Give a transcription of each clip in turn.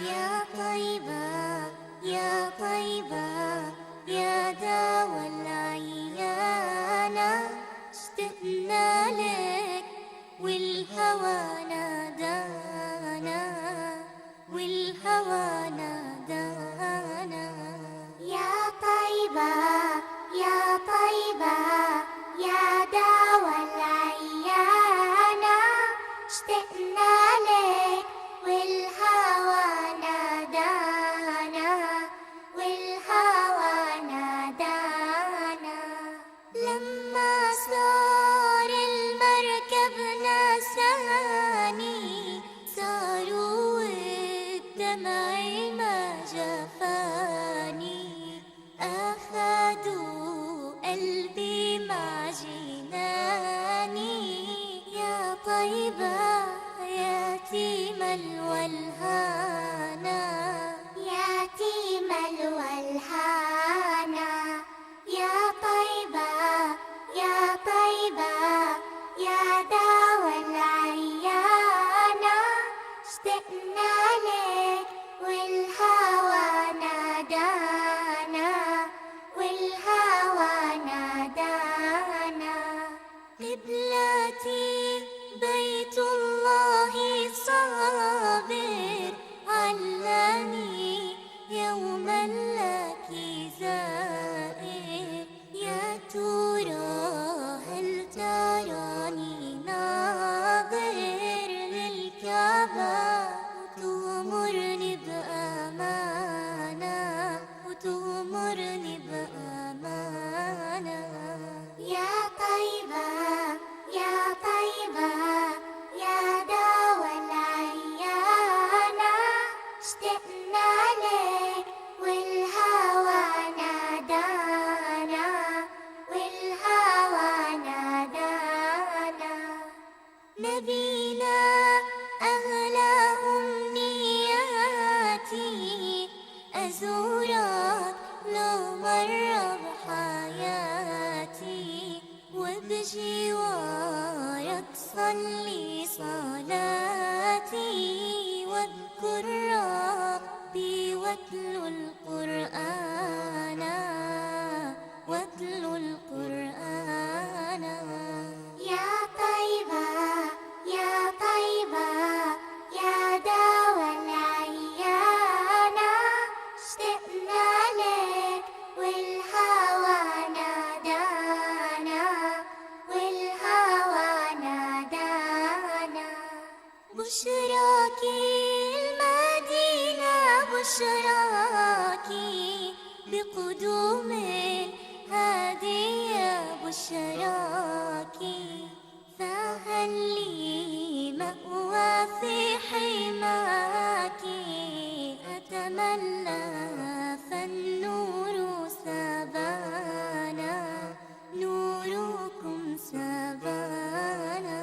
يا طيبة يا طيبة يا داوى العيانة، اشتقنا لك والهوى نادانا، والهوى نادانا. يا طيبة يا طيبة يا داوى العيانة، اشتقنا لك والهوى نادانا، والهوى نادانا. لما صار المركب نساني، صاروا الدمع ما جفاني، أخذوا قلبي مع جناني. يا طيبة يتيم الولهانا، يتيم الولهانا. يا طيبة يا طيبة يا داوى العيانة، اشتقنا لك والهوى نادانا، والهوى نادانا. قبلتي بيت الله صابر، علاني يوما لك زائر. يا ترى هل تراني ناظر للكعبة، وتغمرني بأمانة، وتغمرني بأمانة. يا طيبة يا طيبة يا داوى العيانة، اشتقنا لك والهوى نادانا، والهوى نادانا. نبينا أغلى أمنياتي، أزورك لو مرة بحياتي، وبجوارك صلي صلاتي، واذكر ربي واتلو القرآن، واتلو القرآن. يا طيبة يا طيبة يا داوى العيانة، اشتقنا لك والهوى نادانا، والهوى نادانا. بشراكي المدينة، بشراكي بقدوم الهادي، يا بشراكي. فهل لي مأوى في حماك، أتمنى فالنور سبانا، نوركم سبانا.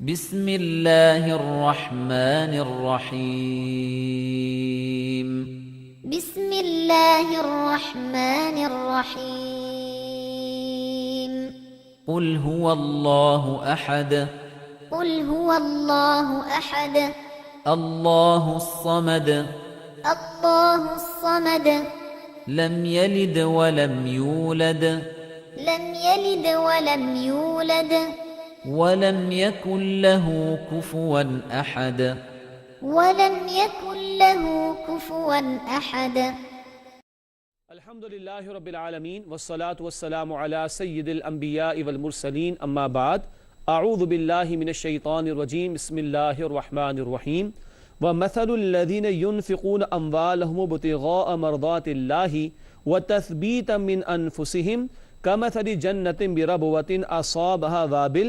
بسم الله الرحمن الرحيم. بسم الله الرحمن الرحيم. قل هو الله أحد، قل هو الله أحد، الله الصمد، الله الصمد، لم يلد ولم يولد، لم يلد ولم يولد، ولم يكن له كفوا أحد. ولم يكن له كفوا أحد. الحمد لله رب العالمين، والصلاة والسلام على سيد الأنبياء والمرسلين، أما بعد. أعوذ بالله من الشيطان الرجيم، بسم الله الرحمن الرحيم. وَمَثَلُ الَّذِينَ يُنْفِقُونَ أَمْوَالَهُمُ ابْتِغَاءَ مَرْضَاتِ اللَّهِ وَتَثْبِيتًا مِنْ أَنفُسِهِمْ كَمَثَلِ جَنَّةٍ بِرَبْوَةٍ أَصَابَهَا وَابِلٌ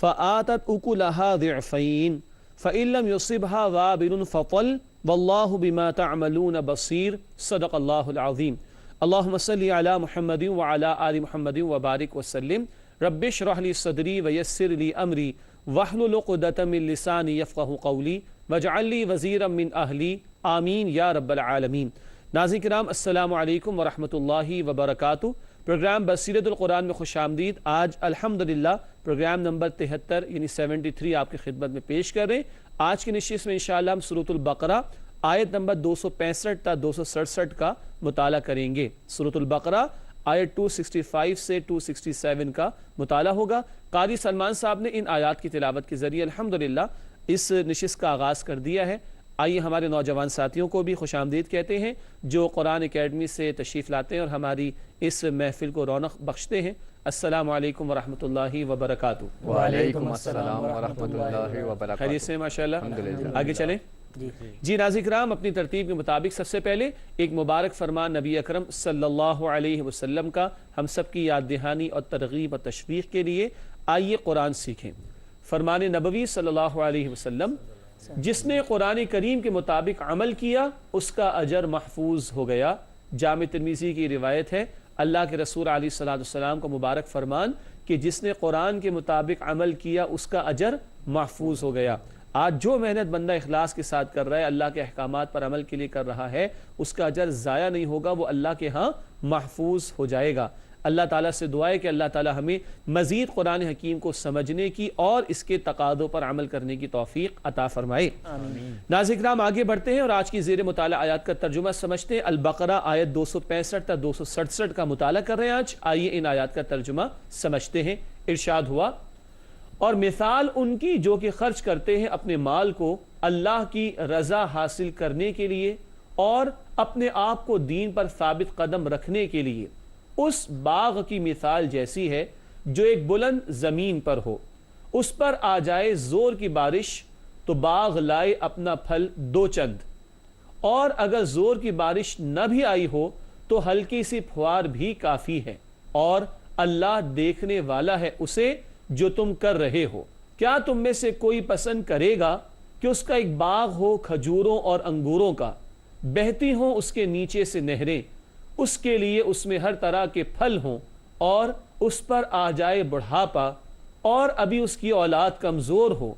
فَآتَتْ أُكُلَهَا ضِعْفَيْنِ فَإِن لَّمْ يُصِبْهَا وَابِلٌ فَطَلٌّ وَاللَّهُ بِمَا تَعْمَلُونَ بَصِيرٌ صدق اللہ العظیم۔ اللہم صلی علی محمد وعلی آل محمد وبارک وسلم۔ رب اشرح لی صدری ویسر لی امری واحلل عقدۃ من لسانی یفقہوا قولی واجعل لی وزیرا من اہلی آمین یا رب العالمین۔ ناظرین کرام السلام علیکم ورحمۃ اللہ وبرکاتہ۔ پروگرام بصیرت القرآن میں خوش آمدید۔ آج الحمدللہ پروگرام نمبر 73 یعنی 73 آپ کی خدمت میں پیش کر رہے ہیں۔ آج کی نشست میں انشاءاللہ ہم سورۃ البقرہ آیت نمبر 265 تا 267 کا مطالعہ کریں گے۔ سورۃ البقرہ آیت 265 سے 267 کا مطالعہ ہوگا۔ قاری سلمان صاحب نے ان آیات کی تلاوت کے ذریعے الحمدللہ اس نشست کا آغاز کر دیا ہے۔ آئیے ہمارے نوجوان ساتھیوں کو بھی خوش آمدید کہتے ہیں جو قرآن اکیڈمی سے تشریف لاتے ہیں اور ہماری اس محفل کو رونق بخشتے ہیں۔ السلام علیکم ورحمۃ اللہ وبرکاتہ۔ وعلیکم السلام ورحمۃ اللہ وبرکاتہ۔ خیریت سے ماشاءاللہ، آگے چلیں۔ جی ناظرین کرام، اپنی ترتیب کے مطابق سب سے پہلے ایک مبارک فرمان نبی اکرم صلی اللہ علیہ وسلم کا ہم سب کی یاد دہانی اور ترغیب اور تشویق کے لیے آئیے قرآن سیکھیں۔ فرمان نبوی صلی اللہ علیہ وسلم: جس نے قرآن کریم کے مطابق عمل کیا اس کا اجر محفوظ ہو گیا۔ جامع ترمذی کی روایت ہے، اللہ کے رسول علیہ الصلوۃ والسلام کا مبارک فرمان کہ جس نے قرآن کے مطابق عمل کیا اس کا اجر محفوظ ہو گیا۔ آج جو محنت بندہ اخلاص کے ساتھ کر رہا ہے، اللہ کے احکامات پر عمل کے لیے کر رہا ہے، اس کا اجر ضائع نہیں ہوگا، وہ اللہ کے ہاں محفوظ ہو جائے گا۔ اللہ تعالیٰ سے دعا ہے کہ اللہ تعالیٰ ہمیں مزید قرآن حکیم کو سمجھنے کی اور اس کے تقاضوں پر عمل کرنے کی توفیق عطا فرمائے۔ ناظرین کرام، آگے بڑھتے ہیں اور آج کی زیر مطالعہ آیات کا ترجمہ سمجھتے ہیں۔ البقرہ آیت 265 تا 267 کا مطالعہ کر رہے ہیں آج۔ آئیے ان آیات کا ترجمہ سمجھتے ہیں۔ ارشاد ہوا: اور مثال ان کی جو کہ خرچ کرتے ہیں اپنے مال کو اللہ کی رضا حاصل کرنے کے لیے اور اپنے آپ کو دین پر ثابت قدم رکھنے کے لیے، اس باغ کی مثال جیسی ہے جو ایک بلند زمین پر ہو، اس پر آ جائے زور کی بارش تو باغ لائے اپنا پھل دو چند، اور اگر زور کی بارش نہ بھی آئی ہو تو ہلکی سی پھوار بھی کافی ہے، اور اللہ دیکھنے والا ہے اسے جو تم کر رہے ہو۔ کیا تم میں سے کوئی پسند کرے گا کہ اس کا ایک باغ ہو کھجوروں اور انگوروں کا، بہتی ہوں اس کے نیچے سے نہریں، اس کے لیے اس میں ہر طرح کے پھل ہوں، اور اس پر آ جائے بڑھاپا اور ابھی اس کی اولاد کمزور ہو،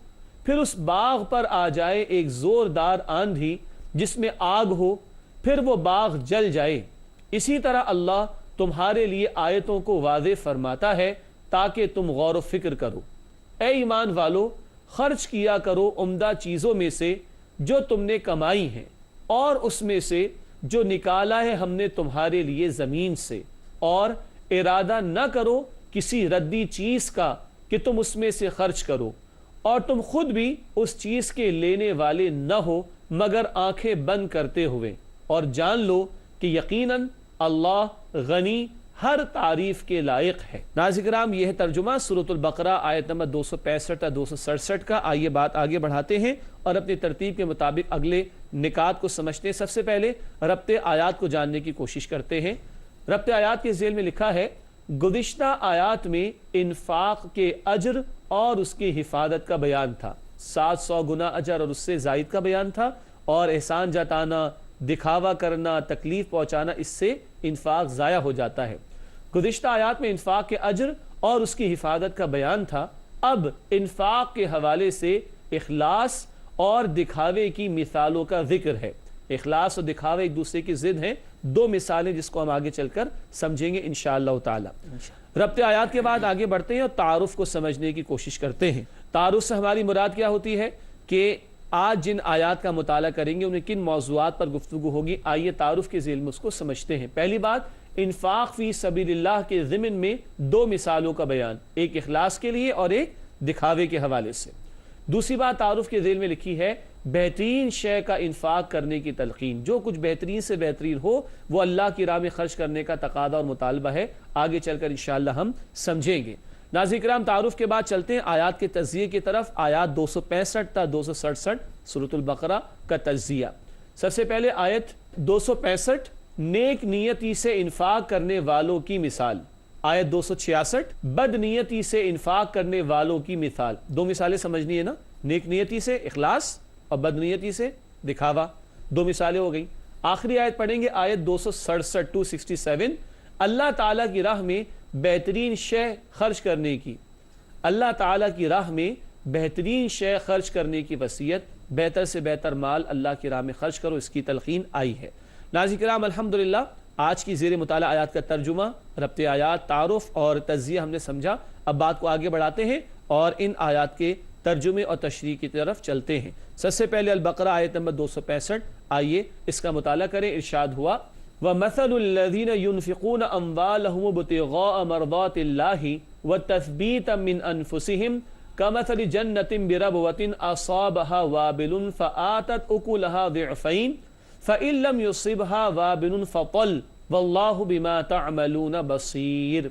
پھر اس باغ پر آ جائے ایک زوردار آندھی جس میں آگ ہو، پھر وہ باغ جل جائے۔ اسی طرح اللہ تمہارے لیے آیتوں کو واضح فرماتا ہے تاکہ تم غور و فکر کرو۔ اے ایمان والو، خرچ کیا کرو عمدہ چیزوں میں سے جو تم نے کمائی ہیں، اور اس میں سے جو نکالا ہے ہم نے تمہارے لیے زمین سے، اور ارادہ نہ کرو کسی ردی چیز کا کہ تم اس میں سے خرچ کرو، اور تم خود بھی اس چیز کے لینے والے نہ ہو مگر آنکھیں بند کرتے ہوئے، اور جان لو کہ یقیناً اللہ غنی ہر تعریف کے لائق ہے۔ ناظرین کرام، یہ ہے ترجمہ سورۃ البقرہ آیت نمبر 265 تا 267 کا۔ آئیے بات آگے بڑھاتے ہیں اور اپنی ترتیب کے مطابق اگلے نکات کو سمجھتے ہیں۔ سب سے پہلے ربط آیات کو جاننے کی کوشش کرتے ہیں۔ ربط آیات کے ذیل میں لکھا ہے: گزشتہ آیات میں انفاق کے اجر اور اس کی حفاظت کا بیان تھا، 700 گنا اجر اور اس سے زائد کا بیان تھا، اور احسان جتانا، دکھاوا کرنا، تکلیف پہنچانا، اس سے انفاق ضائع ہو جاتا ہے۔ گزشتہ آیات میں انفاق کے اجر اور اس کی حفاظت کا بیان تھا، اب انفاق کے حوالے سے اخلاص اور دکھاوے کی مثالوں کا ذکر ہے۔ اخلاص اور دکھاوے ایک دوسرے کی ضد ہیں، دو مثالیں جس کو ہم آگے چل کر سمجھیں گے انشاءاللہ تعالی۔ ربط آیات کے بعد آگے بڑھتے ہیں اور تعارف کو سمجھنے کی کوشش کرتے ہیں۔ تعارف سے ہماری مراد کیا ہوتی ہے کہ آج جن آیات کا مطالعہ کریں گے انہیں کن موضوعات پر گفتگو ہوگی۔ آئیے تعارف کے ذیل میں اس کو سمجھتے ہیں۔ پہلی بات، انفاق فی سبیل اللہ کے ضمن میں دو مثالوں کا بیان، ایک اخلاص کے لیے اور ایک دکھاوے کے حوالے سے۔ دوسری بات تعارف کے ذیل میں لکھی ہے بہترین شے کا انفاق کرنے کی تلقین، جو کچھ بہترین سے بہترین ہو وہ اللہ کی راہ میں خرچ کرنے کا تقاضا اور مطالبہ ہے۔ آگے چل کر انشاءاللہ ہم سمجھیں گے۔ ناظرین کرام تعارف کے بعد چلتے ہیں آیات کے تجزیے کی طرف. آیات 265 تا 267 سورۃ البقرہ کا تجزیہ. سب سے پہلے آیت 265 نیک نیتی سے انفاق کرنے والوں کی مثال. آیت 266 بد نیتی سے انفاق کرنے والوں کی مثال. دو مثالیں سمجھنی ہے نا, نیک نیتی سے اخلاص اور بد نیتی سے دکھاوا. دو مثالیں ہو گئی. آخری آیت پڑھیں گے آیت 267 to 67 اللہ تعالیٰ کی راہ میں بہترین شے خرچ کرنے کی. اللہ تعالیٰ کی راہ میں بہترین شے خرچ کرنے کی وصیت, بہتر سے بہتر مال اللہ کی راہ میں خرچ کرو, اس کی تلقین آئی ہے. ناظرین کرام الحمدللہ آج کی زیر مطالعہ آیات کا ترجمہ, ربط آیات, تعارف اور تجزیہ ہم نے سمجھا. اب بات کو آگے بڑھاتے ہیں اور ان آیات کے ترجمے اور تشریح کی طرف چلتے ہیں. سب سے پہلے البقرہ آیت نمبر 265, آئیے اس کا مطالعہ کریں. ارشاد ہوا وَمَثَلُ الَّذِينَ يُنْفِقُونَ أَمْوَالَهُمُ ابْتِغَاءَ مَرْضَاتِ اللَّهِ وَتَثْبِيتًا مِّنْ أَنفُسِهِمْ كَمَثَلِ جَنَّةٍ بِرَبْوَةٍ أَصَابَهَا وَابِلٌ فَآتَتْ أُكُلَهَا ضِعْفَيْنِ فَإِن لَّمْ يُصِبْهَا وَابِلٌ فَطَلٌّ وَاللَّهُ بِمَا تَعْمَلُونَ بَصِيرٌ.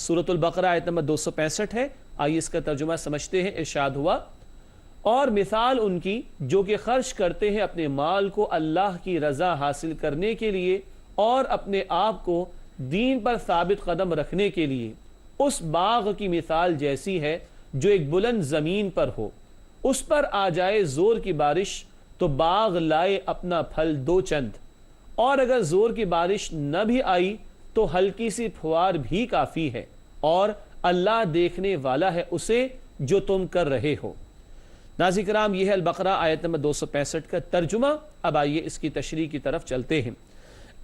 سورۃ البقرہ آیت نمبر 265 ہے. آئیے اس کا ترجمہ سمجھتے ہیں. ارشاد ہوا اور مثال ان کی جو کہ خرچ کرتے ہیں اپنے مال کو اللہ کی رضا حاصل کرنے کے لیے اور اپنے آپ کو دین پر ثابت قدم رکھنے کے لیے, اس باغ کی مثال جیسی ہے جو ایک بلند زمین پر ہو, اس پر آ جائے زور کی بارش تو باغ لائے اپنا پھل دو چند, اور اگر زور کی بارش نہ بھی آئی تو ہلکی سی پھوار بھی کافی ہے, اور اللہ دیکھنے والا ہے اسے جو تم کر رہے ہو. ناظرین کرام یہ ہے البقرہ آیت نمبر 265 کا ترجمہ. اب آئیے اس کی تشریح کی طرف چلتے ہیں.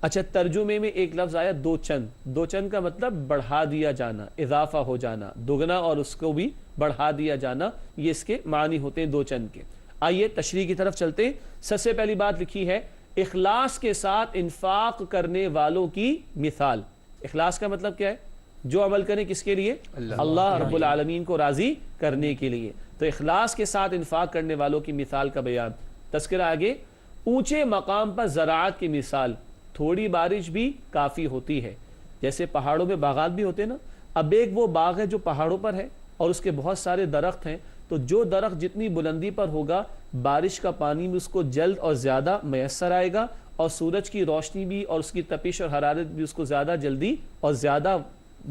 اچھا, ترجمے میں ایک لفظ آیا دو چند. دو چند کا مطلب بڑھا دیا جانا, اضافہ ہو جانا, دگنا اور اس کو بھی بڑھا دیا جانا, یہ اس کے معنی ہوتے ہیں دو چند کے. آئیے تشریح کی طرف چلتے ہیں. سب سے پہلی بات لکھی ہے اخلاص کے ساتھ انفاق کرنے والوں کی مثال. اخلاص کا مطلب کیا ہے؟ جو عمل کریں کس کے لیے؟ اللہ رب العالمین کو راضی کرنے کے لیے. تو اخلاص کے ساتھ انفاق کرنے والوں کی مثال کا بیان. تذکرہ آگے, اونچے مقام پر زراعت کی مثال. تھوڑی بارش بھی کافی ہوتی ہے. جیسے پہاڑوں میں باغات بھی ہوتے ہیں نا. اب ایک وہ باغ ہے جو پہاڑوں پر ہے اور اس کے بہت سارے درخت ہیں, تو جو درخت جتنی بلندی پر ہوگا بارش کا پانی بھی اس کو جلد اور زیادہ میسر آئے گا, اور سورج کی روشنی بھی اور اس کی تپش اور حرارت بھی اس کو زیادہ جلدی اور زیادہ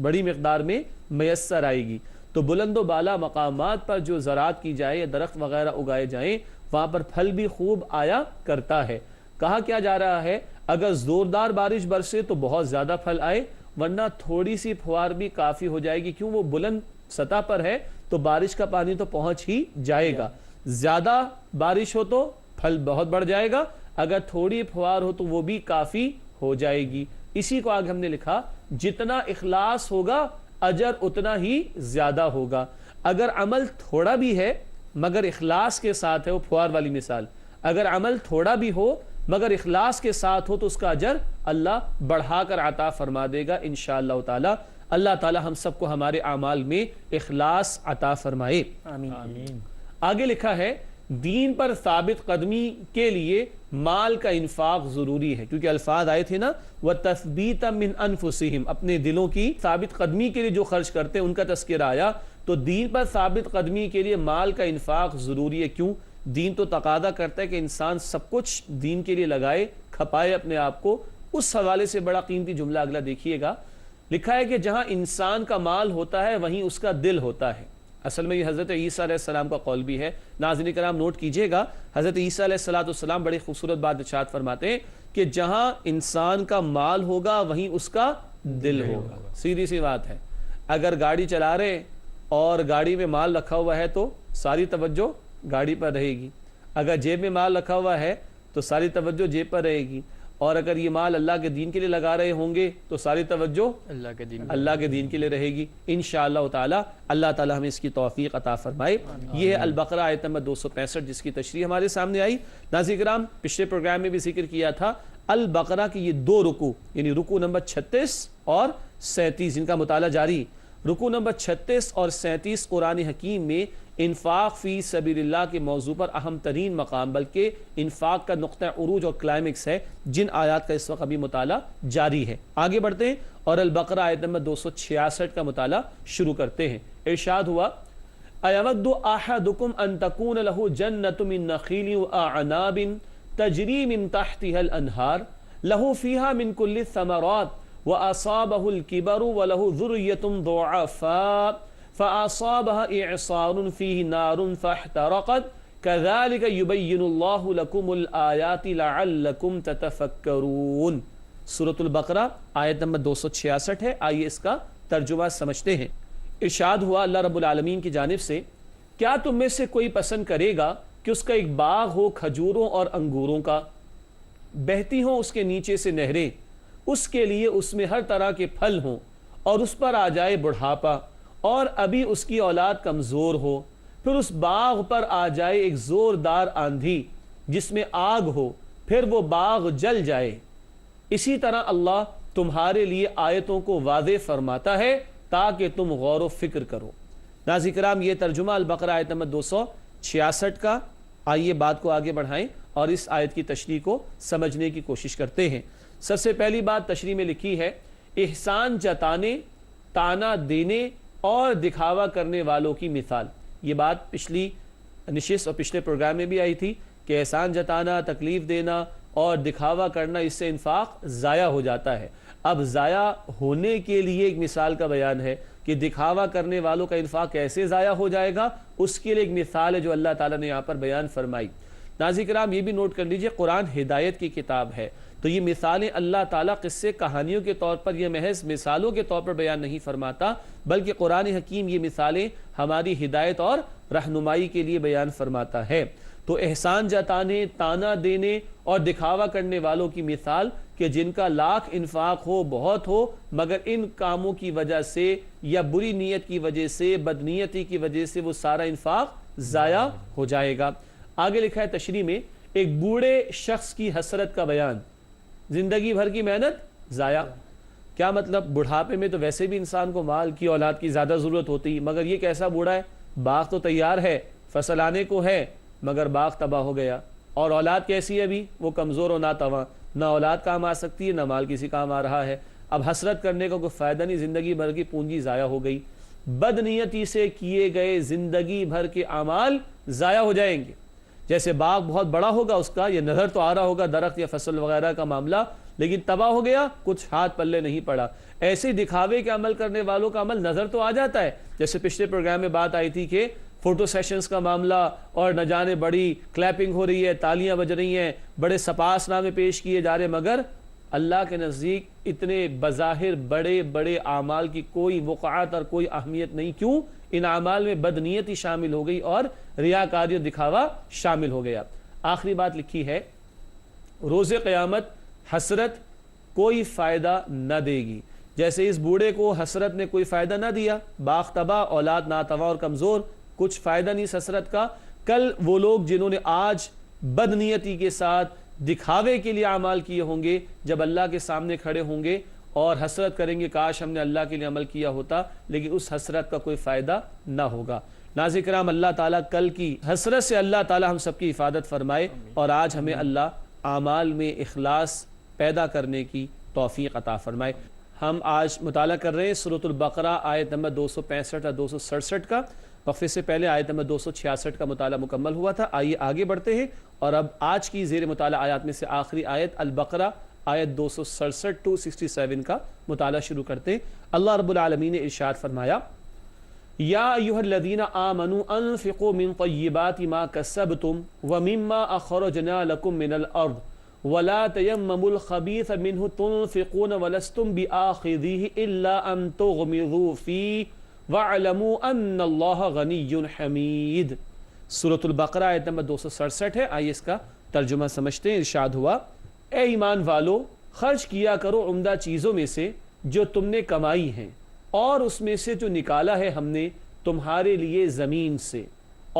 بڑی مقدار میں میسر آئے گی. تو بلند و بالا مقامات پر جو زراعت کی جائے یا درخت وغیرہ اگائے جائیں وہاں پر پھل بھی خوب آیا کرتا ہے. کہا کیا جا رہا ہے اگر زوردار بارش برسے تو بہت زیادہ پھل آئے, ورنہ تھوڑی سی پھوار بھی کافی ہو جائے گی. کیوں؟ وہ بلند سطح پر ہے تو بارش کا پانی تو پہنچ ہی جائے گا. زیادہ بارش ہو تو پھل بہت بڑھ جائے گا, اگر تھوڑی پھوار ہو تو وہ بھی کافی ہو جائے گی. اسی کو آگے ہم نے لکھا جتنا اخلاص ہوگا اجر اتنا ہی زیادہ ہوگا. اگر عمل تھوڑا بھی ہے مگر اخلاص کے ساتھ ہے, وہ پھوار والی مثال, اگر عمل تھوڑا بھی ہو مگر اخلاص کے ساتھ ہو تو اس کا اجر اللہ بڑھا کر عطا فرما دے گا انشاءاللہ تعالی. اللہ تعالی ہم سب کو ہمارے اعمال میں اخلاص عطا فرمائے, آمین. آگے لکھا ہے دین پر ثابت قدمی کے لیے مال کا انفاق ضروری ہے, کیونکہ الفاظ آئے تھے نا وَتَثْبِيتًا مِّنْ أَنفُسِهِمْ, اپنے دلوں کی ثابت قدمی کے لیے جو خرچ کرتے ہیں ان کا تذکرہ آیا. تو دین پر ثابت قدمی کے لیے مال کا انفاق ضروری ہے. کیوں؟ دین تو تقاضا کرتا ہے کہ انسان سب کچھ دین کے لیے لگائے, کھپائے اپنے آپ کو. اس حوالے سے بڑا قیمتی جملہ اگلا دیکھیے گا, لکھا ہے کہ جہاں انسان کا مال ہوتا ہے وہیں اس کا دل ہوتا ہے. اصل میں یہ حضرت عیسیٰ علیہ السلام کا قول بھی ہے. ناظرین کرام نوٹ کیجئے گا, حضرت عیسیٰ علیہ السلام بڑی خوبصورت بات ارشاد فرماتے ہیں کہ جہاں انسان کا مال ہوگا وہیں اس کا دل ہوگا. سیدھی سی بات ہے, اگر گاڑی چلا رہے اور گاڑی میں مال رکھا ہوا ہے تو ساری توجہ گاڑی پر رہے گی, اگر جیب میں مال رکھا ہوا ہے تو ساری توجہ جیب پر رہے گی, اور اگر یہ مال اللہ کے دین کے لیے لگا رہے ہوں گے تو ساری توجہ اللہ کے دین کے لیے رہے گی انشاءاللہ تعالی. اللہ تعالی ہمیں اس کی توفیق عطا فرمائے. یہ ہے البقرہ آیت نمبر 265 جس کی تشریح ہمارے سامنے آئی. ناظرین کرام پچھلے پروگرام میں بھی ذکر کیا تھا البقرہ کی یہ دو رکوع, یعنی رکوع نمبر 36 اور 37 جن کا مطالعہ جاری. رکوع نمبر 36 اور 37 قرآن حکیم میں انفاق فی سبیل اللہ کے موضوع پر اہم ترین مقام بلکہ انفاق کا نقطہ عروج اور کلائمیکس ہے، جن آیات کا اس وقت ابھی مطالعہ جاری ہے۔ آگے بڑھتے ہیں اور البقرہ آیت نمبر 266 کا مطالعہ شروع کرتے ہیں۔ ارشاد ہوا اَيَوَدُّ أَحَدُكُمْ أَن تَكُونَ لَهُ جَنَّةٌ مِّن نَخِيلٍ وَأَعْنَابٍ تَجْرِي مِن تَحْتِهَا الْأَنْهَارُ لَهُ فِيهَا مِن كُلِّ الثَّمَرَاتِ وَأَصَابَهُ الْكِبَرُ وَلَهُ ذُرِّيَّةٌ ضُعَفَاءُ فَأَصَابَهَا إِعْصَارٌ فِيهِ نَارٌ فَاحْتَرَقَتْ كَذَلِكَ يُبَيِّنُ اللَّهُ لَكُمُ الْآيَاتِ لَعَلَّكُمْ تَتَفَكَّرُونَ۔ سورۃ البقرہ آیت نمبر 266 ہے، آئیے اس کا ترجمہ سمجھتے ہیں۔ ارشاد ہوا اللہ رب العالمین کی جانب سے، کیا تم میں سے کوئی پسند کرے گا کہ اس کا ایک باغ ہو کھجوروں اور انگوروں کا، بہتی ہوں اس کے نیچے سے نہریں، اس کے لیے اس میں ہر طرح کے پھل ہوں، اور اس پر آ جائے بڑھاپا اور ابھی اس کی اولاد کمزور ہو، پھر اس باغ پر آ جائے ایک زوردار آندھی جس میں آگ ہو، پھر وہ باغ جل جائے۔ اسی طرح اللہ تمہارے لیے آیتوں کو واضح فرماتا ہے تاکہ تم غور و فکر کرو۔ ناظرین کرام، یہ ترجمہ البقرہ آیت نمبر 266 کا۔ آئیے بات کو آگے بڑھائیں اور اس آیت کی تشریح کو سمجھنے کی کوشش کرتے ہیں۔ سب سے پہلی بات تشریح میں لکھی ہے، احسان جتانے، تانا دینے اور دکھاوا کرنے والوں کی مثال۔ یہ بات پچھلی نشست اور پچھلے پروگرام میں بھی آئی تھی کہ احسان جتانا، تکلیف دینا اور دکھاوا کرنا، اس سے انفاق ضائع ہو جاتا ہے۔ اب ضائع ہونے کے لیے ایک مثال کا بیان ہے کہ دکھاوا کرنے والوں کا انفاق کیسے ضائع ہو جائے گا، اس کے لیے ایک مثال ہے جو اللہ تعالیٰ نے یہاں پر بیان فرمائی۔ ناظرین کرام، یہ بھی نوٹ کر لیجئے، قرآن ہدایت کی کتاب ہے، تو یہ مثالیں اللہ تعالیٰ قصے کہانیوں کے طور پر، یہ محض مثالوں کے طور پر بیان نہیں فرماتا، بلکہ قرآن حکیم یہ مثالیں ہماری ہدایت اور رہنمائی کے لیے بیان فرماتا ہے۔ تو احسان جتانے، تانا دینے اور دکھاوا کرنے والوں کی مثال کہ جن کا لاکھ انفاق ہو، بہت ہو، مگر ان کاموں کی وجہ سے یا بری نیت کی وجہ سے، بدنیتی کی وجہ سے وہ سارا انفاق ضائع ہو جائے گا۔ آگے لکھا ہے تشریح میں، ایک بوڑھے شخص کی حسرت کا بیان، زندگی بھر کی محنت ضائع۔ کیا مطلب؟ بڑھاپے میں تو ویسے بھی انسان کو مال کی، اولاد کی زیادہ ضرورت ہوتی، مگر یہ کیسا بوڑھا ہے، باغ تو تیار ہے، فصل آنے کو ہے، مگر باغ تباہ ہو گیا، اور اولاد کیسی ہے ابھی، وہ کمزور و ناتواں، نہ اولاد کام آ سکتی ہے، نہ مال کسی کام آ رہا ہے۔ اب حسرت کرنے کا کوئی فائدہ نہیں، زندگی بھر کی پونجی ضائع ہو گئی۔ بدنیتی سے کیے گئے زندگی بھر کے اعمال ضائع ہو جائیں گے۔ جیسے باغ بہت بڑا ہوگا اس کا، یہ نظر تو آ رہا ہوگا درخت یا فصل وغیرہ کا معاملہ، لیکن تباہ ہو گیا، کچھ ہاتھ پلے نہیں پڑا۔ ایسے دکھاوے کے عمل کرنے والوں کا عمل نظر تو آ جاتا ہے، جیسے پچھلے پروگرام میں بات آئی تھی کہ فوٹو سیشنز کا معاملہ، اور نہ جانے بڑی کلیپنگ ہو رہی ہے، تالیاں بج رہی ہیں، بڑے سپاس نامے پیش کیے جا رہے، مگر اللہ کے نزدیک اتنے بظاہر بڑے بڑے اعمال کی کوئی وقعت اور کوئی اہمیت نہیں۔ کیوں؟ ان اعمال میں بدنیتی شامل ہو گئی اور ریاکاری اور دکھاوا شامل ہو گیا۔ آخری بات لکھی ہے، روز قیامت حسرت کوئی فائدہ نہ دے گی۔ جیسے اس بوڑھے کو حسرت نے کوئی فائدہ نہ دیا، باغ تباہ، اولاد ناتواں اور کمزور، کچھ فائدہ نہیں اس حسرت کا۔ کل وہ لوگ جنہوں نے آج بدنیتی کے ساتھ دکھاوے کے لیے اعمال کیے ہوں گے، جب اللہ کے سامنے کھڑے ہوں گے اور حسرت کریں گے کاش ہم نے اللہ کے لیے عمل کیا ہوتا، لیکن اس حسرت کا کوئی فائدہ نہ ہوگا۔ ناظرین کرام، اللہ تعالیٰ کل کی حسرت سے اللہ تعالیٰ ہم سب کی حفاظت فرمائے، اور آج ہمیں اللہ اعمال میں اخلاص پیدا کرنے کی توفیق عطا فرمائے۔ ہم آج مطالعہ کر رہے ہیں سورۃ البقرہ آیت نمبر 265 اور 267 کا۔ وقفے سے پہلے آیت نمبر 266 کا مطالعہ مکمل ہوا تھا۔ آئیے آگے بڑھتے ہیں اور اب آج کی زیر مطالعہ آیات میں سے آخری آیت البقرہ آیت 267 to 67 کا مطالعہ شروع کرتے ہیں۔ اللہ رب العالمین نے ارشاد فرمایا، یا ایھا الذین آمنوا انفقوا من طیبات ما کسبتم ومما اخرجنا لکم من الارض ولا تیمموا الخبیث منہ تنفقون ولستم بآخذیہ الا ان تغمضوا فیہ وَاعْلَمُوا أَنَّ اللَّهَ غَنِيٌّ حَمِيدٌ۔ سورۃ البقرہ آیت نمبر 267 ہے، آئیے اس کا ترجمہ سمجھتے ہیں۔ ارشاد ہوا، اے ایمان والو، خرچ کیا کرو عمدہ چیزوں میں سے جو تم نے کمائی ہیں، اور اس میں سے جو نکالا ہے ہم نے تمہارے لیے زمین سے،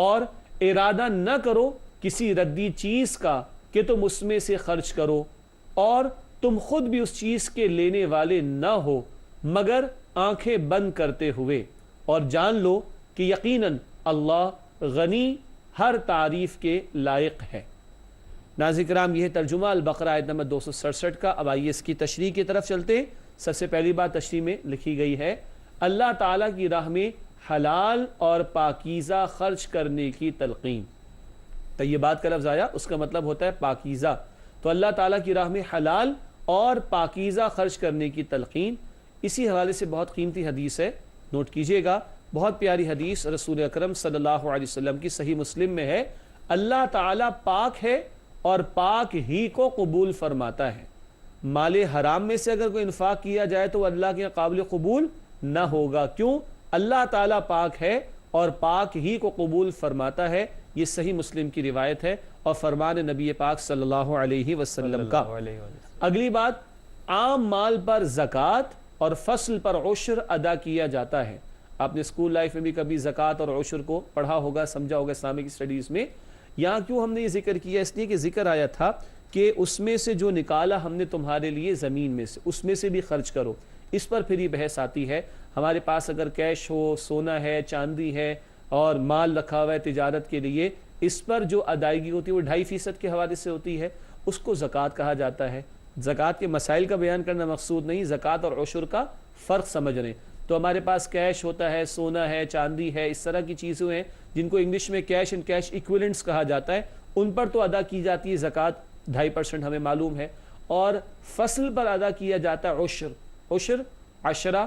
اور ارادہ نہ کرو کسی ردی چیز کا کہ تم اس میں سے خرچ کرو، اور تم خود بھی اس چیز کے لینے والے نہ ہو مگر آنکھیں بند کرتے ہوئے، اور جان لو کہ یقیناً اللہ غنی ہر تعریف کے لائق ہے۔ ناظرین کرام، یہ ترجمہ البقرہ آیت نمبر 267 کا۔ اب آئیے اس کی تشریح کی طرف چلتے ہیں۔ سب سے پہلی بات تشریح میں لکھی گئی ہے اللہ تعالیٰ کی راہ میں حلال اور پاکیزہ خرچ کرنے کی تلقین۔ طیبات کا لفظ آیا، اس کا مطلب ہوتا ہے پاکیزہ، تو اللہ تعالیٰ کی راہ میں حلال اور پاکیزہ خرچ کرنے کی تلقین۔ اسی حوالے سے بہت قیمتی حدیث ہے، نوٹ کیجئے گا، بہت پیاری حدیث رسول اکرم صلی اللہ علیہ وسلم کی صحیح مسلم میں ہے، اللہ تعالیٰ پاک ہے اور پاک ہی کو قبول فرماتا ہے۔ مال حرام میں سے اگر کوئی انفاق کیا جائے تو وہ اللہ کے قابل قبول نہ ہوگا۔ کیوں؟ اللہ تعالیٰ پاک ہے اور پاک ہی کو قبول فرماتا ہے۔ یہ صحیح مسلم کی روایت ہے اور فرمان نبی پاک صلی اللہ علیہ وسلم کا۔ اگلی بات، عام مال پر زکوٰۃ اور فصل پر عشر ادا کیا جاتا ہے۔ آپ نے اسکول لائف میں بھی کبھی زکوٰۃ اور عشر کو پڑھا ہوگا، سمجھا ہوگا اسلامک اسٹڈیز میں۔ یہاں کیوں ہم نے یہ ذکر کیا؟ اس لیے کہ ذکر آیا تھا کہ اس میں سے جو نکالا ہم نے تمہارے لیے زمین میں سے، اس میں سے بھی خرچ کرو۔ اس پر پھر یہ بحث آتی ہے، ہمارے پاس اگر کیش ہو، سونا ہے، چاندی ہے اور مال رکھا ہوا ہے تجارت کے لیے، اس پر جو ادائیگی ہوتی ہے وہ 2.5% کے حوالے سے ہوتی ہے، اس کو زکوٰۃ کہا جاتا ہے۔ زکوٰۃ کے مسائل کا بیان کرنا مقصود نہیں، زکوٰۃ اور عشر کا فرق سمجھ رہے ہیں۔ تو ہمارے پاس کیش ہوتا ہے، سونا ہے، چاندی ہے، اس طرح کی چیزیں ہیں جن کو انگلش میں کیش اینڈ کیش ایکویلنٹس کہا جاتا ہے، ان پر تو ادا کی جاتی ہے زکوٰۃ 2.5% ہمیں معلوم ہے۔ اور فصل پر ادا کیا جاتا ہے عشر۔ عشر 10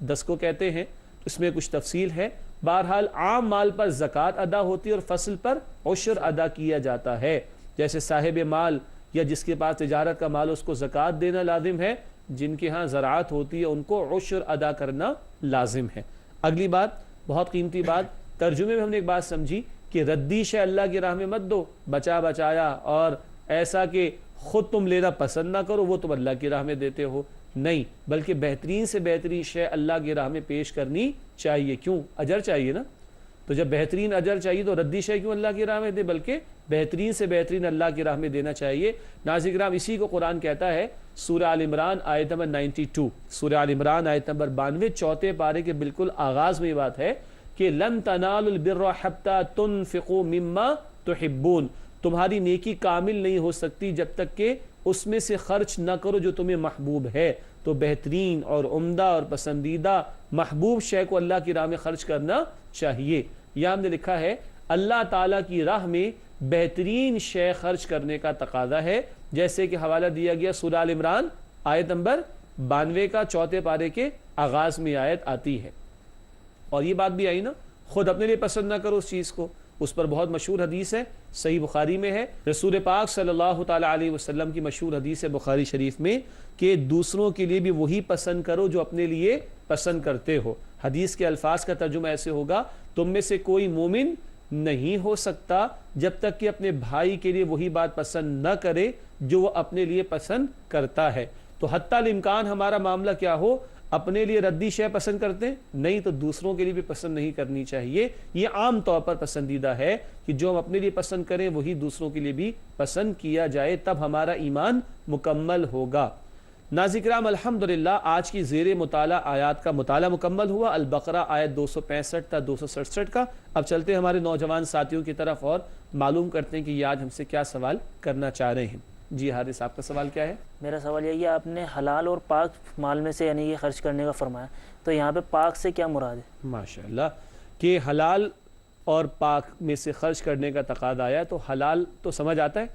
10 کو کہتے ہیں، اس میں کچھ تفصیل ہے۔ بہرحال عام مال پر زکوٰۃ ادا ہوتی ہے اور فصل پر عشر ادا کیا جاتا ہے۔ جیسے صاحب مال یا جس کے پاس تجارت کا مال، اس کو زکوٰۃ دینا لازم ہے، جن کے ہاں زراعت ہوتی ہے ان کو عشر ادا کرنا لازم ہے۔ اگلی بات، بہت قیمتی بات، ترجمے میں ہم نے ایک بات سمجھی کہ ردی شے اللہ کی راہ میں مت دو، بچا بچایا اور ایسا کہ خود تم لینا پسند نہ کرو وہ تم اللہ کی راہ میں دیتے ہو، نہیں، بلکہ بہترین سے بہترین شے اللہ کی راہ میں پیش کرنی چاہیے۔ کیوں؟ اجر چاہیے نا، تو جب بہترین اجر چاہیے تو ردی شے کیوں اللہ کی راہ میں دے، بلکہ بہترین سے بہترین اللہ کی راہ میں دینا چاہیے۔ ناظرین کرام، اسی کو قرآن کہتا ہے سورہ آل عمران آیت نمبر 92، سورہ آل عمران آیت نمبر 92، چوتھے پارے کے بالکل آغاز میں یہ بات ہے کہ لن تنالوا البر حتى تنفقوا مما تحبون، تمہاری نیکی کامل نہیں ہو سکتی جب تک کہ اس میں سے خرچ نہ کرو جو تمہیں محبوب ہے۔ تو بہترین اور عمدہ اور پسندیدہ محبوب شے کو اللہ کی راہ میں خرچ کرنا چاہیے۔ یہاں ہم نے لکھا ہے اللہ تعالیٰ کی راہ میں بہترین شے خرچ کرنے کا تقاضا ہے، جیسے کہ حوالہ دیا گیا سورہ آل عمران آیت نمبر 92 کا چوتھے پارے کے آغاز میں آیت آتی ہے۔ اور یہ بات بھی آئی نا، خود اپنے لیے پسند نہ کرو اس چیز کو، اس پر بہت مشہور حدیث ہے، صحیح بخاری میں ہے، رسول پاک صلی اللہ تعالیٰ علیہ وسلم کی مشہور حدیث ہے بخاری شریف میں کہ دوسروں کے لیے بھی وہی پسند کرو جو اپنے لیے پسند کرتے ہو۔ حدیث کے الفاظ کا ترجمہ ایسے ہوگا، تم میں سے کوئی مومن نہیں ہو سکتا جب تک کہ اپنے بھائی کے لیے وہی بات پسند نہ کرے جو وہ اپنے لیے پسند کرتا ہے۔ تو حتی الامکان ہمارا معاملہ کیا ہو، اپنے لیے ردی شے پسند کرتے ہیں نہیں تو دوسروں کے لیے بھی پسند نہیں کرنی چاہیے۔ یہ عام طور پر پسندیدہ ہے کہ جو ہم اپنے لیے پسند کریں وہی دوسروں کے لیے بھی پسند کیا جائے، تب ہمارا ایمان مکمل ہوگا۔ ناظرین کرام، الحمدللہ آج کی زیر مطالعہ آیات کا مطالعہ مکمل ہوا، البقرہ آیت 265 تا 267 کا۔ اب چلتے ہیں ہمارے نوجوان ساتھیوں کی طرف اور معلوم کرتے ہیں کہ یہ آج ہم سے کیا سوال کرنا چاہ رہے ہیں۔ جی حارث، آپ کا سوال کیا ہے؟ میرا سوال یہی ہے، آپ نے حلال اور پاک مال میں سے یعنی یہ خرچ کرنے کا فرمایا، تو یہاں پہ پاک سے کیا مراد ہے؟ ماشاءاللہ، کہ حلال اور پاک میں سے خرچ کرنے کا تقاضا آیا، تو حلال تو سمجھ آتا ہے،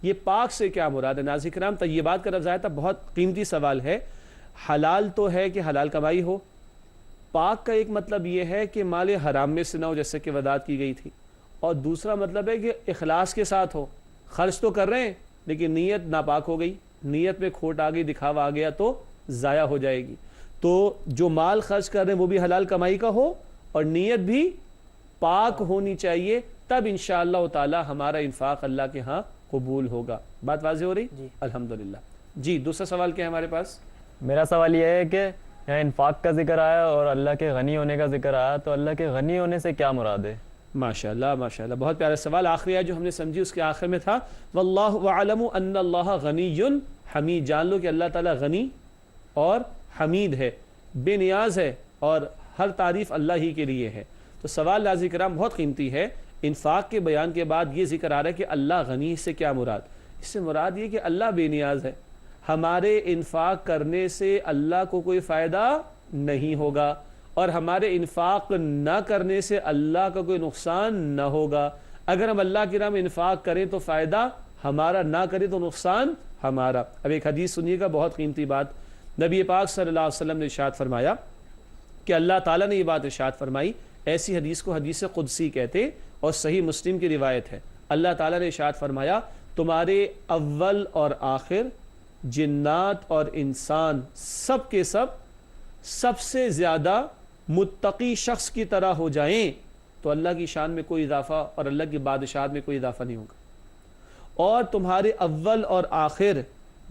یہ پاک سے کیا مراد ہے؟ ناظرین کرام، طیبات کا لفظ آیا تھا، بہت قیمتی سوال ہے۔ حلال تو ہے کہ حلال کمائی ہو، پاک کا ایک مطلب یہ ہے کہ مال حرام میں سے نہ ہو جیسے کہ وضاحت کی گئی تھی، اور دوسرا مطلب ہے کہ اخلاص کے ساتھ ہو، خرچ تو کر رہے ہیں لیکن نیت ناپاک ہو گئی، نیت میں کھوٹ آ گئی، دکھاوا آ گیا تو ضائع ہو جائے گی۔ تو جو مال خرچ کر رہے ہیں وہ بھی حلال کمائی کا ہو اور نیت بھی پاک ہونی چاہیے، تب انشاءاللہ تعالی ہمارا انفاق اللہ کے ہاں قبول ہوگا۔ بات واضح ہو رہی؟ جی الحمدللہ۔ جی دوسرا سوال کیا ہے ہمارے پاس؟ میرا سوال یہ ہے کہ یہاں انفاق کا ذکر آیا اور اللہ کے غنی ہونے کا ذکر آیا، تو اللہ کے غنی ہونے سے کیا مراد ہے؟ ماشاءاللہ ماشاءاللہ، بہت پیارا سوال۔ آخری آیت جو ہم نے سمجھی اس کے آخر میں تھا واللہ اعلم ان اللہ غنی حمید، جان لو کہ اللہ تعالیٰ غنی اور حمید ہے، بے نیاز ہے اور ہر تعریف اللہ ہی کے لیے ہے۔ تو سوال ناظرین کرام بہت قیمتی ہے، انفاق کے بیان کے بعد یہ ذکر آ رہا ہے کہ اللہ غنی سے کیا مراد؟ اس سے مراد یہ کہ اللہ بے نیاز ہے، ہمارے انفاق کرنے سے اللہ کو کوئی فائدہ نہیں ہوگا، اور ہمارے انفاق نہ کرنے سے اللہ کا کوئی نقصان نہ ہوگا۔ اگر ہم اللہ کی راہ میں انفاق کریں تو فائدہ ہمارا، نہ کریں تو نقصان ہمارا۔ اب ایک حدیث سنیے گا، بہت قیمتی بات۔ نبی پاک صلی اللہ علیہ وسلم نے ارشاد فرمایا کہ اللہ تعالیٰ نے یہ بات ارشاد فرمائی، ایسی حدیث کو حدیث قدسی کہتے ہیں اور صحیح مسلم کی روایت ہے۔ اللہ تعالیٰ نے ارشاد فرمایا تمہارے اول اور آخر، جنات اور انسان، سب کے سب سے زیادہ متقی شخص کی طرح ہو جائیں تو اللہ کی شان میں کوئی اضافہ اور اللہ کی بادشاہت میں کوئی اضافہ نہیں ہوگا، اور تمہارے اول اور آخر،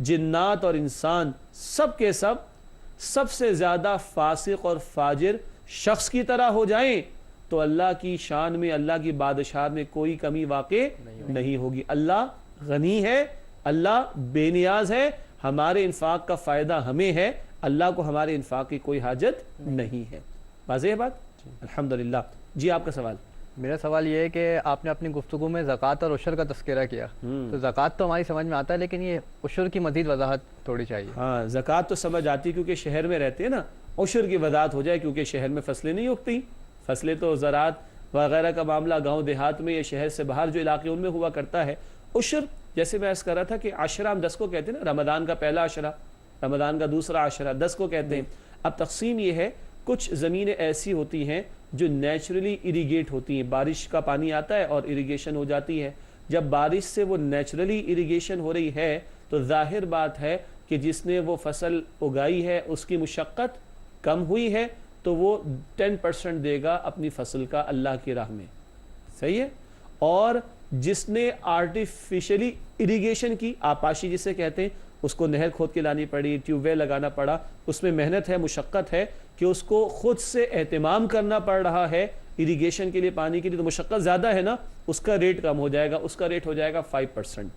جنات اور انسان، سب کے سب سے زیادہ فاسق اور فاجر شخص کی طرح ہو جائیں تو اللہ کی شان میں، اللہ کی بادشاہت میں کوئی کمی واقع نہیں ہوگی۔ اللہ غنی ہے، اللہ بے نیاز ہے، ہمارے انفاق کا فائدہ ہمیں ہے، اللہ کو ہمارے انفاق کی کوئی حاجت نہیں ہے۔ واضح ہے بات؟ الحمدللہ۔ جی آپ کا سوال؟ میرا سوال یہ ہے کہ آپ نے اپنی گفتگو میں زکوٰۃ اور عشر کا تذکرہ کیا، تو زکوٰۃ تو ہماری سمجھ میں آتا ہے، لیکن یہ عشر کی مزید وضاحت تھوڑی چاہیے۔ ہاں، زکوٰۃ تو سمجھ آتی ہے کیونکہ شہر میں رہتے ہیں نا، عشر کی وضاحت ہو جائے کیونکہ شہر میں فصلیں نہیں اگتی، فصلیں تو زراعت وغیرہ کا معاملہ گاؤں دیہات میں یا شہر سے باہر جو علاقے ان میں ہوا کرتا ہے۔ عشر جیسے میں عرض کر رہا تھا کہ عشرہ ہم 10 کو کہتے ہیں نا، رمضان کا پہلا عشرہ، رمضان کا دوسرا عشرہ، 10 کو کہتے ہیں۔ اب تقسیم یہ ہے، کچھ زمینیں ایسی ہوتی ہیں جو نیچرلی اریگیٹ ہوتی ہیں، بارش کا پانی آتا ہے اور اریگیشن ہو جاتی ہے۔ جب بارش سے وہ نیچرلی اریگیشن ہو رہی ہے تو ظاہر بات ہے کہ جس نے وہ فصل اگائی ہے اس کی مشقت کم ہوئی ہے تو وہ 10% دے گا اپنی فصل کا اللہ کی راہ میں، صحیح ہے۔ اور جس نے آرٹیفیشلی اریگیشن کی، آپاشی جسے کہتے ہیں، اس کو نہر کھود کے لانی پڑی، ٹیوب ویل لگانا پڑا، اس میں محنت ہے، مشقت ہے کہ اس کو خود سے اہتمام کرنا پڑ رہا ہے اریگیشن کے لیے، پانی کے لیے، تو مشقت زیادہ ہے نا، اس کا ریٹ کم ہو جائے گا، اس کا ریٹ ہو جائے گا 5%،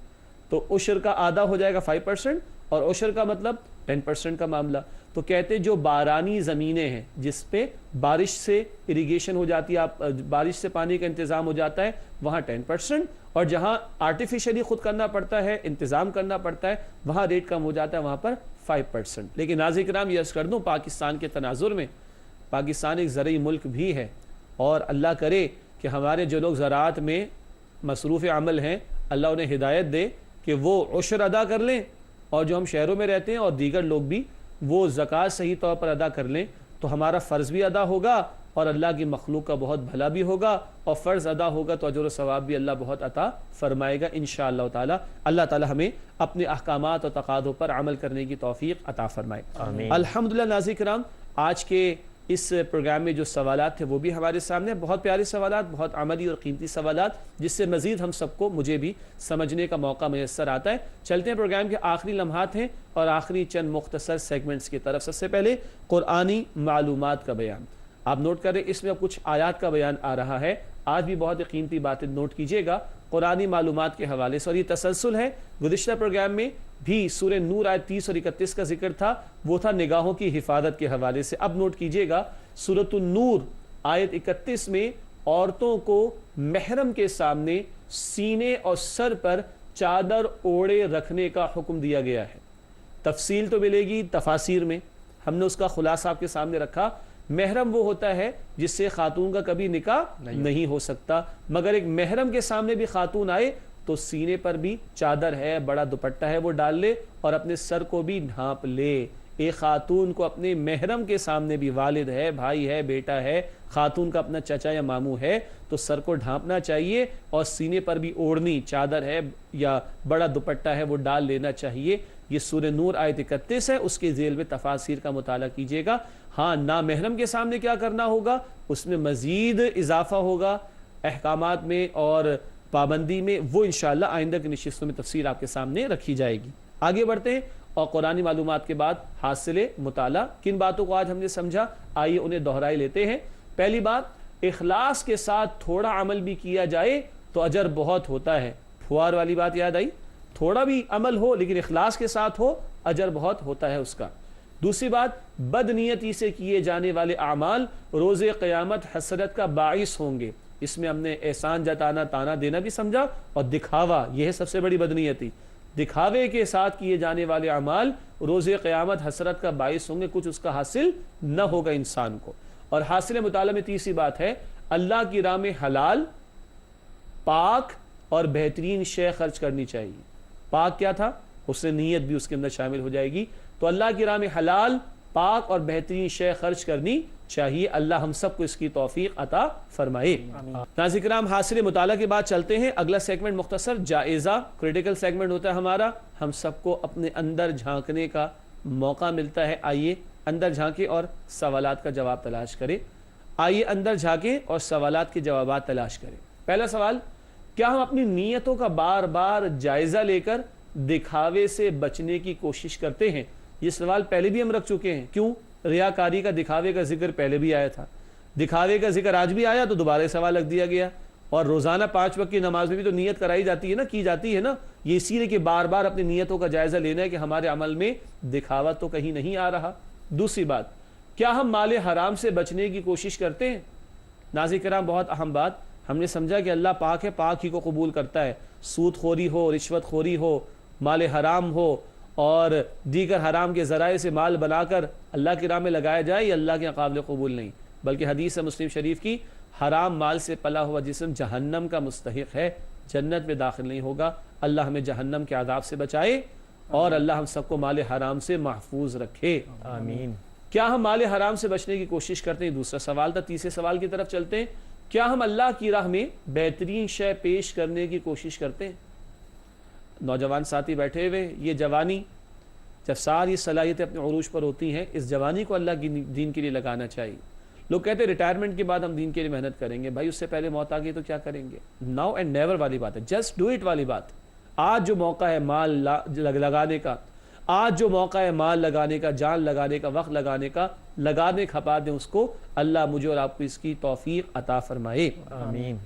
تو عشر کا آدھا ہو جائے گا 5%، اور عشر کا مطلب 10% کا معاملہ۔ تو کہتے جو بارانی زمینیں ہیں جس پہ بارش سے اریگیشن ہو جاتی ہے، بارش سے پانی کا انتظام ہو جاتا ہے، وہاں 10%، اور جہاں آرٹیفیشلی خود کرنا پڑتا ہے، انتظام کرنا پڑتا ہے، وہاں ریٹ کم ہو جاتا ہے، وہاں پر 5%۔ لیکن ناظرین کرام یہ عرض کر دوں، پاکستان کے تناظر میں پاکستان ایک زرعی ملک بھی ہے، اور اللہ کرے کہ ہمارے جو لوگ زراعت میں مصروف عمل ہیں اللہ انہیں ہدایت دے کہ وہ عشر ادا کر لیں، اور جو ہم شہروں میں رہتے ہیں اور دیگر لوگ بھی وہ زکوٰۃ صحیح طور پر ادا کر لیں تو ہمارا فرض بھی ادا ہوگا اور اللہ کی مخلوق کا بہت بھلا بھی ہوگا، اور فرض ادا ہوگا تو اجر و ثواب بھی اللہ بہت عطا فرمائے گا انشاءاللہ تعالی۔ اللہ تعالی ہمیں اپنے احکامات اور تقاضوں پر عمل کرنے کی توفیق عطا فرمائے، آمین۔ الحمدللہ ناظرین کرام، آج کے اس پروگرام میں جو سوالات تھے وہ بھی ہمارے سامنے، بہت پیارے سوالات، بہت عملی اور قیمتی سوالات، جس سے مزید ہم سب کو، مجھے بھی سمجھنے کا موقع میسر آتا ہے۔ چلتے ہیں پروگرام کے آخری لمحات ہیں اور آخری چند مختصر سیگمنٹس کی طرف۔ سب سے پہلے قرآنی معلومات کا بیان، آپ نوٹ کریں، اس میں اب کچھ آیات کا بیان آ رہا ہے، آج بھی بہت ہی قیمتی باتیں نوٹ کیجئے گا قرآنی معلومات کے حوالے سے، اور یہ تسلسل ہے۔ گزشتہ پروگرام میں بھی سورہ نور آیت 30 اور 31 کا ذکر تھا، وہ تھا نگاہوں کی حفاظت کے حوالے سے۔ اب نوٹ کیجئے گا سورۃ النور آیت 31 میں عورتوں کو محرم کے سامنے سینے اور سر پر چادر اوڑے رکھنے کا حکم دیا گیا ہے۔ تفصیل تو ملے گی تفاسیر میں، ہم نے اس کا خلاصہ آپ کے سامنے رکھا۔ محرم وہ ہوتا ہے جس سے خاتون کا کبھی نکاح نہیں ہو سکتا، مگر ایک محرم کے سامنے بھی خاتون آئے تو سینے پر بھی چادر ہے، بڑا دوپٹہ ہے، وہ ڈال لے اور اپنے سر کو بھی ڈھانپ لے۔ ایک خاتون کو اپنے محرم کے سامنے بھی، والد ہے، بھائی ہے، بیٹا ہے، خاتون کا اپنا چچا یا ماموں ہے، تو سر کو ڈھانپنا چاہیے اور سینے پر بھی اوڑھنی، چادر ہے یا بڑا دوپٹہ ہے، وہ ڈال لینا چاہیے۔ یہ سورہ نور آیت 31 ہے، اس کے ذیل میں تفاسیر کا مطالعہ کیجیے گا۔ ہاں، نامحرم کے سامنے کیا کرنا ہوگا، اس میں مزید اضافہ ہوگا احکامات میں اور پابندی میں، وہ انشاءاللہ آئندہ کی نشستوں میں تفصیل آپ کے سامنے رکھی جائے گی۔ آگے بڑھتے ہیں، اور قرآنی معلومات کے بعد حاصل مطالعہ، کن باتوں کو آج ہم نے سمجھا، آئیے انہیں دہرائے لیتے ہیں۔ پہلی بات، اخلاص کے ساتھ تھوڑا عمل بھی کیا جائے تو اجر بہت ہوتا ہے۔ پھوار والی بات یاد آئی، تھوڑا بھی عمل ہو لیکن اخلاص کے ساتھ ہو، اجر بہت ہوتا ہے اس کا۔ دوسری بات، بد نیتی سے کیے جانے والے اعمال روز قیامت حسرت کا باعث ہوں گے۔ اس میں ہم نے احسان جتانا، تانا دینا بھی سمجھا، اور دکھاوا، یہ ہے سب سے بڑی بدنیتی۔ دکھاوے کے ساتھ کیے جانے والے اعمال روز قیامت حسرت کا باعث ہوں گے، کچھ اس کا حاصل نہ ہوگا انسان کو۔ اور حاصل مطالعہ میں تیسری بات ہے، اللہ کی راہ میں حلال، پاک اور بہترین شے خرچ کرنی چاہیے۔ پاک کیا تھا؟ اس سے نیت بھی اس کے اندر شامل ہو جائے گی۔ تو اللہ کی راہ میں حلال، پاک اور بہترین شے خرچ کرنی چاہیے۔ اللہ ہم سب کو اس کی توفیق عطا فرمائے۔ ناظرین کرام، حاصل مطالعہ کے بعد چلتے ہیں اگلا سیگمنٹ، مختصر جائزہ، کریٹیکل سیگمنٹ ہوتا ہے ہمارا۔ ہم سب کو اپنے اندر جھانکنے کا موقع ملتا ہے۔ آئیے اندر جھانکیں اور سوالات کا جواب تلاش کریں۔ آئیے اندر جھانکیں اور سوالات کے جوابات تلاش کریں۔ پہلا سوال، کیا ہم اپنی نیتوں کا بار بار جائزہ لے کر دکھاوے سے بچنے کی کوشش کرتے ہیں؟ یہ سوال پہلے بھی ہم رکھ چکے ہیں۔ کیوں؟ ریاکاری کا، دکھاوے کا ذکر پہلے بھی آیا تھا، دکھاوے کا ذکر آج بھی آیا تو دوبارہ سوال رکھ دیا گیا۔ اور روزانہ 5 وقت کی نماز میں بھی تو نیت کرائی جاتی ہے نا، کی جاتی ہے نا۔ یہ اسی لیے کہ بار بار اپنی نیتوں کا جائزہ لینا ہے کہ ہمارے عمل میں دکھاوا تو کہیں نہیں آ رہا۔ دوسری بات، کیا ہم مال حرام سے بچنے کی کوشش کرتے ہیں؟ ناظرین کرام، بہت اہم بات، ہم نے سمجھا کہ اللہ پاک ہے، پاک ہی کو قبول کرتا ہے۔ سود خوری ہو، رشوت خوری ہو، مال حرام ہو اور دیگر حرام کے ذرائع سے مال بنا کر اللہ کی راہ میں لگایا جائے، یہ اللہ کے قابل قبول نہیں۔ بلکہ حدیث ہے مسلم شریف کی، حرام مال سے پلا ہوا جسم جہنم کا مستحق ہے، جنت میں داخل نہیں ہوگا۔ اللہ ہمیں جہنم کے عذاب سے بچائے اور اللہ ہم سب کو مال حرام سے محفوظ رکھے، آمین۔ کیا ہم مال حرام سے بچنے کی کوشش کرتے ہیں؟ دوسرا سوال تھا۔ تیسرے سوال کی طرف چلتے ہیں، کیا ہم اللہ کی راہ میں بہترین شے پیش کرنے کی کوشش کرتے ہیں؟ نوجوان ساتھی بیٹھے ہوئے، یہ جوانی جب ساری صلاحیتیں اپنے عروج پر ہوتی ہیں، اس جوانی کو اللہ کی دین کے لیے لگانا چاہیے۔ لوگ کہتے ہیں ریٹائرمنٹ کے بعد ہم دین کے لیے محنت کریں گے، بھائی اس سے پہلے موت آ گئی تو کیا کریں گے؟ ناؤ اینڈ نیور والی بات ہے، جسٹ ڈو اٹ والی بات۔ آج جو موقع ہے مال لگانے کا، آج جو موقع ہے مال لگانے کا، جان لگانے کا، وقت لگانے کا، لگانے کھپا دیں اس کو۔ اللہ مجھے اور آپ کو اس کی توفیق عطا فرمائے، آمین۔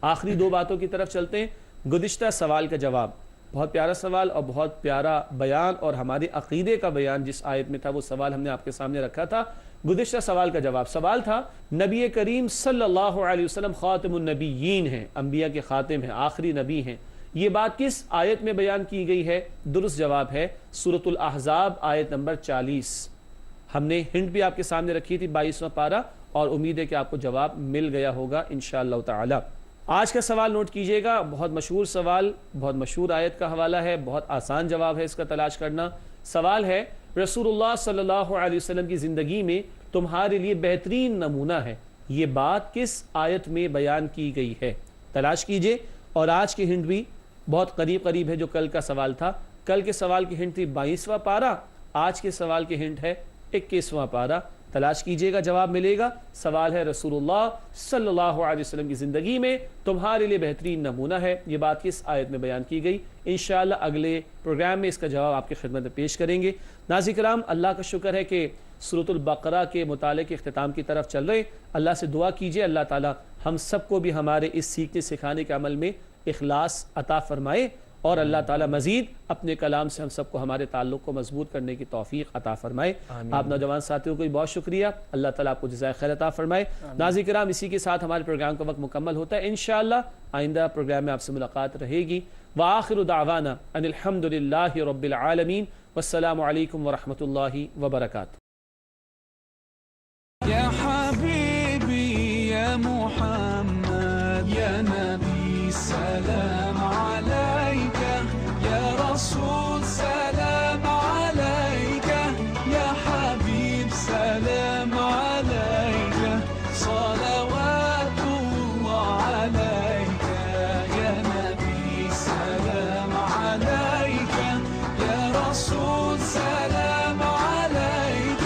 آخری 2 باتوں کی طرف چلتے ہیں۔ گزشتہ سوال کا جواب، بہت پیارا سوال اور بہت پیارا بیان اور ہمارے عقیدے کا بیان جس آیت میں تھا، وہ سوال ہم نے آپ کے سامنے رکھا تھا۔ گزشتہ سوال کا جواب، سوال تھا نبی کریم صلی اللہ علیہ وسلم خاتم النبیین ہیں، انبیاء کے خاتم ہیں، آخری نبی ہیں، یہ بات کس آیت میں بیان کی گئی ہے؟ درست جواب ہے سورۃ الاحزاب آیت نمبر 40۔ ہم نے ہنٹ بھی آپ کے سامنے رکھی تھی، 22واں پارہ، اور امید ہے کہ آپ کو جواب مل گیا ہوگا انشاءاللہ تعالی۔ آج کا سوال نوٹ کیجئے گا، بہت مشہور سوال، بہت مشہور آیت کا حوالہ ہے، بہت آسان جواب ہے اس کا تلاش کرنا۔ سوال ہے، رسول اللہ صلی اللہ علیہ وسلم کی زندگی میں تمہارے لیے بہترین نمونہ ہے، یہ بات کس آیت میں بیان کی گئی ہے؟ تلاش کیجئے۔ اور آج کی ہنٹ بھی بہت قریب ہے جو کل کا سوال تھا۔ کل کے سوال کی ہنٹ تھی 22واں پارہ، آج کے سوال کی ہنٹ ہے 21واں پارہ۔ تلاش کیجئے گا، جواب ملے گا۔ سوال ہے، رسول اللہ صلی اللہ علیہ وسلم کی زندگی میں تمہارے لیے بہترین نمونہ ہے، یہ بات کس آیت میں بیان کی گئی؟ انشاءاللہ اگلے پروگرام میں اس کا جواب آپ کی خدمت میں پیش کریں گے۔ ناظرین کرام، اللہ کا شکر ہے کہ سورۃ البقرہ کے مطالعے کے اختتام کی طرف چل رہے۔ اللہ سے دعا کیجئے اللہ تعالی ہم سب کو بھی ہمارے اس سیکھنے سکھانے کے عمل میں اخلاص عطا فرمائے، اور اللہ تعالیٰ مزید اپنے کلام سے ہم سب کو ہمارے تعلق کو مضبوط کرنے کی توفیق عطا فرمائے۔ آپ نوجوان ساتھیوں کو بھی بہت شکریہ، اللہ تعالیٰ آپ کو جزائے خیر عطا فرمائے۔ ناظرین کرام، اسی کے ساتھ ہمارے پروگرام کا وقت مکمل ہوتا ہے۔ انشاءاللہ آئندہ پروگرام میں آپ سے ملاقات رہے گی۔ وآخر دعوانا ان الحمد للہ رب العالمین، والسلام علیکم ورحمۃ اللہ وبرکاتہ۔ يا حبيبي يا محمد يا نبي سلام عليك يا رسول سلام عليك يا حبيب سلام عليك صلوات الله عليك يا نبي سلام عليك يا رسول سلام عليك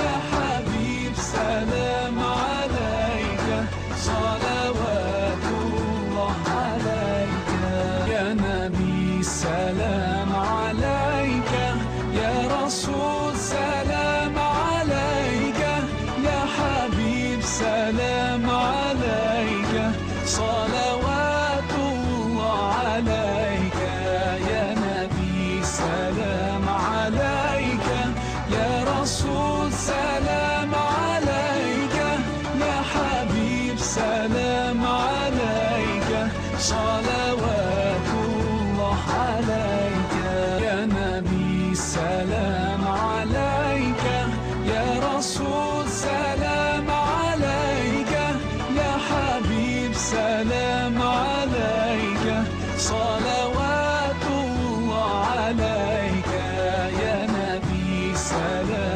يا حبيب سلام عليك صلوات الله عليك يا نبي سلام عليك يا رسول سلام عليك يا حبيب سلام عليك صلوات الله عليك يا نبي سلام عليك يا رسول سلام عليك يا حبيب سلام عليك سلام